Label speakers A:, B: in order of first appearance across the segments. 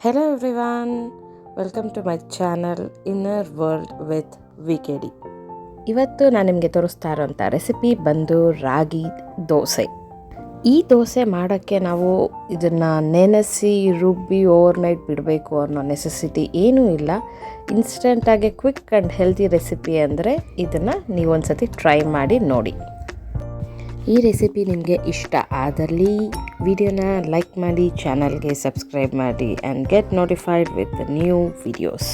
A: Hello everyone, welcome to my channel Inner World with VKD. ಇವತ್ತು ನಾನು ನಿಮಗೆ ತೋರಿಸ್ತಾ ಇರೋಂಥ ರೆಸಿಪಿ ಬಂದು ರಾಗಿ ದೋಸೆ. ಈ ದೋಸೆ ಮಾಡೋಕ್ಕೆ ನಾವು ಇದನ್ನು ನೆನೆಸಿ ರುಬ್ಬಿ ಓವರ್ನೈಟ್ ಬಿಡಬೇಕು ಅನ್ನೋ ನೆಸೆಸಿಟಿ ಏನೂ ಇಲ್ಲ. ಇನ್ಸ್ಟೆಂಟಾಗಿ ಕ್ವಿಕ್ ಆ್ಯಂಡ್ ಹೆಲ್ತಿ ರೆಸಿಪಿ ಅಂದರೆ ಇದನ್ನು ನೀವೊಂದು ಸತಿ ಟ್ರೈ ಮಾಡಿ ನೋಡಿ. ಈ ರೆಸಿಪಿ ನಿಮಗೆ ಇಷ್ಟ ಆದಲ್ಲಿ ವಿಡಿಯೋನ ಲೈಕ್ ಮಾಡಿ, ಚಾನಲ್ಗೆ ಸಬ್ಸ್ಕ್ರೈಬ್ ಮಾಡಿ and get notified with new videos.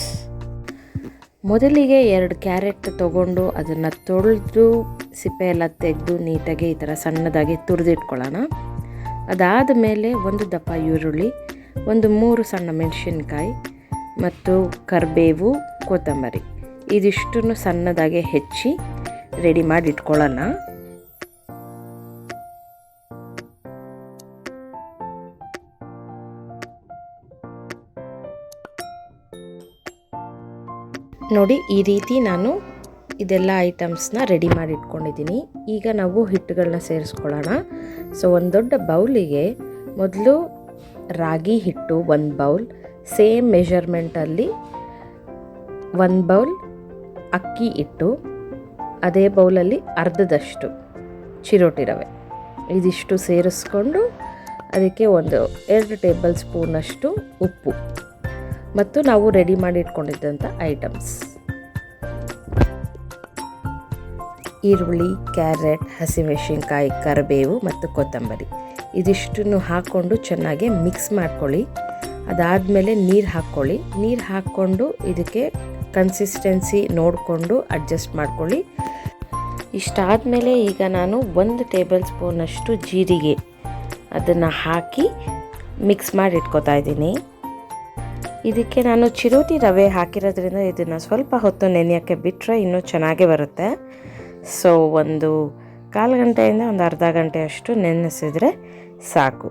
A: ಮೊದಲಿಗೆ 2 ಕ್ಯಾರೆಟ್ ತೊಗೊಂಡು ಅದನ್ನು ತೊಳೆದು ಸಿಪ್ಪೆ ಎಲ್ಲ ತೆಗೆದು ನೀಟಾಗಿ ಈ ಥರ ಸಣ್ಣದಾಗಿ ತುರಿದಿಟ್ಕೊಳ್ಳೋಣ. ಅದಾದ ಮೇಲೆ 1 ದಪ್ಪ ಈರುಳ್ಳಿ, 3 ಸಣ್ಣ ಮೆಣಸಿನ್ಕಾಯಿ ಮತ್ತು ಕರಿಬೇವು, ಕೊತ್ತಂಬರಿ ಇದಿಷ್ಟನ್ನು ಸಣ್ಣದಾಗಿ ಹೆಚ್ಚಿ ರೆಡಿ ಮಾಡಿ ಇಟ್ಕೊಳ್ಳೋಣ. ನೋಡಿ, ಈ ರೀತಿ ನಾನು ಇದೆಲ್ಲ ಐಟಮ್ಸ್ನ ರೆಡಿ ಮಾಡಿ ಇಟ್ಕೊಂಡಿದ್ದೀನಿ. ಈಗ ನಾವು ಹಿಟ್ಟುಗಳನ್ನ ಸೇರಿಸ್ಕೊಳ್ಳೋಣ. ಸೊ ಒಂದು ದೊಡ್ಡ ಬೌಲಿಗೆ ಮೊದಲು ರಾಗಿ ಹಿಟ್ಟು 1 ಬೌಲ್, ಸೇಮ್ ಮೆಷರ್ಮೆಂಟಲ್ಲಿ 1 ಬೌಲ್ ಅಕ್ಕಿ ಹಿಟ್ಟು, ಅದೇ ಬೌಲಲ್ಲಿ ಅರ್ಧದಷ್ಟು ಚಿರೋಟಿ ರವೆ ಇದಿಷ್ಟು ಸೇರಿಸ್ಕೊಂಡು ಅದಕ್ಕೆ 2 ಟೇಬಲ್ ಸ್ಪೂನಷ್ಟು ಉಪ್ಪು ಮತ್ತು ನಾವು ರೆಡಿ ಮಾಡಿ ಇಟ್ಕೊಂಡಿದ್ದಂಥ ಐಟಮ್ಸ್ ಈರುಳ್ಳಿ, ಕ್ಯಾರೆಟ್, ಹಸಿಮೆಣಸಿನ್ಕಾಯಿ, ಕರಿಬೇವು ಮತ್ತು ಕೊತ್ತಂಬರಿ ಇದಿಷ್ಟನ್ನು ಹಾಕ್ಕೊಂಡು ಚೆನ್ನಾಗಿ ಮಿಕ್ಸ್ ಮಾಡ್ಕೊಳ್ಳಿ. ಅದಾದಮೇಲೆ ನೀರು ಹಾಕ್ಕೊಳ್ಳಿ. ನೀರು ಹಾಕ್ಕೊಂಡು ಇದಕ್ಕೆ ಕನ್ಸಿಸ್ಟೆನ್ಸಿ ನೋಡಿಕೊಂಡು ಅಡ್ಜಸ್ಟ್ ಮಾಡ್ಕೊಳ್ಳಿ. ಇಷ್ಟಾದಮೇಲೆ ಈಗ ನಾನು 1 ಟೇಬಲ್ ಸ್ಪೂನಷ್ಟು ಜೀರಿಗೆ ಅದನ್ನು ಹಾಕಿ ಮಿಕ್ಸ್ ಮಾಡಿ ಇಟ್ಕೊತಾ ಇದ್ದೀನಿ. ಇದಕ್ಕೆ ನಾನು ಚಿರೋಟಿ ರವೆ ಹಾಕಿರೋದ್ರಿಂದ ಇದನ್ನು ಸ್ವಲ್ಪ ಹೊತ್ತು ನೆನೆಯೋಕ್ಕೆ ಬಿಟ್ಟರೆ ಇನ್ನೂ ಚೆನ್ನಾಗೇ ಬರುತ್ತೆ. ಸೊ 1/4 ಗಂಟೆಯಿಂದ ಅರ್ಧ ಗಂಟೆ ಅಷ್ಟು ನೆನೆಸಿದರೆ ಸಾಕು.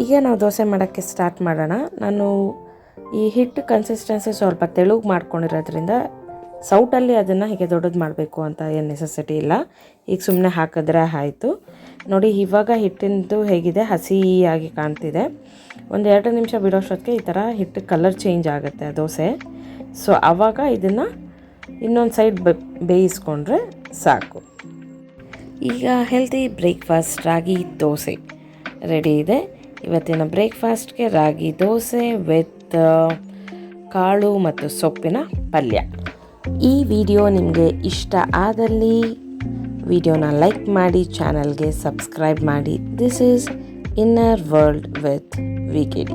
A: ಈಗ ನಾವು ದೋಸೆ ಮಾಡೋಕ್ಕೆ ಸ್ಟಾರ್ಟ್ ಮಾಡೋಣ. ನಾನು ಈ ಹಿಟ್ಟು ಕನ್ಸಿಸ್ಟೆನ್ಸಿ ಸ್ವಲ್ಪ ತೆಳುಗೆ ಮಾಡ್ಕೊಂಡಿರೋದ್ರಿಂದ ಸೌಟಲ್ಲಿ ಅದನ್ನು ಹೀಗೆ ದೊಡ್ಡದು ಮಾಡಬೇಕು ಅಂತ ಏನು ನೆಸೆಸಿಟಿ ಇಲ್ಲ. ಈಗ ಸುಮ್ಮನೆ ಹಾಕಿದ್ರೆ ಆಯಿತು. ನೋಡಿ, ಇವಾಗ ಹಿಟ್ಟಿಂದು ಹೇಗಿದೆ, ಹಸಿಯಾಗಿ ಕಾಣ್ತಿದೆ. 1-2 ನಿಮಿಷ ಬಿಡೋಷ್ಟೊತ್ತಿಗೆ ಈ ಥರ ಹಿಟ್ಟು ಕಲರ್ ಚೇಂಜ್ ಆಗುತ್ತೆ ದೋಸೆ. ಸೊ ಆವಾಗ ಇದನ್ನು ಇನ್ನೊಂದು ಸೈಡ್ ಬೇಯಿಸ್ಕೊಂಡ್ರೆ ಸಾಕು. ಈಗ ಹೆಲ್ತಿ ಬ್ರೇಕ್ಫಾಸ್ಟ್ ರಾಗಿ ದೋಸೆ ರೆಡಿ ಇದೆ. ಇವತ್ತಿನ ಬ್ರೇಕ್ಫಾಸ್ಟ್ಗೆ ರಾಗಿ ದೋಸೆ ವಿತ್ ಕಾಳು ಮತ್ತು ಸೊಪ್ಪಿನ ಪಲ್ಯ. ಈ ವಿಡಿಯೋ ನಿಮಗೆ ಇಷ್ಟ ಆದಲ್ಲಿ ವಿಡಿಯೋನ ಲೈಕ್ ಮಾಡಿ, ಚಾನಲ್ಗೆ ಸಬ್ಸ್ಕ್ರೈಬ್ ಮಾಡಿ. This is inner world with VKD.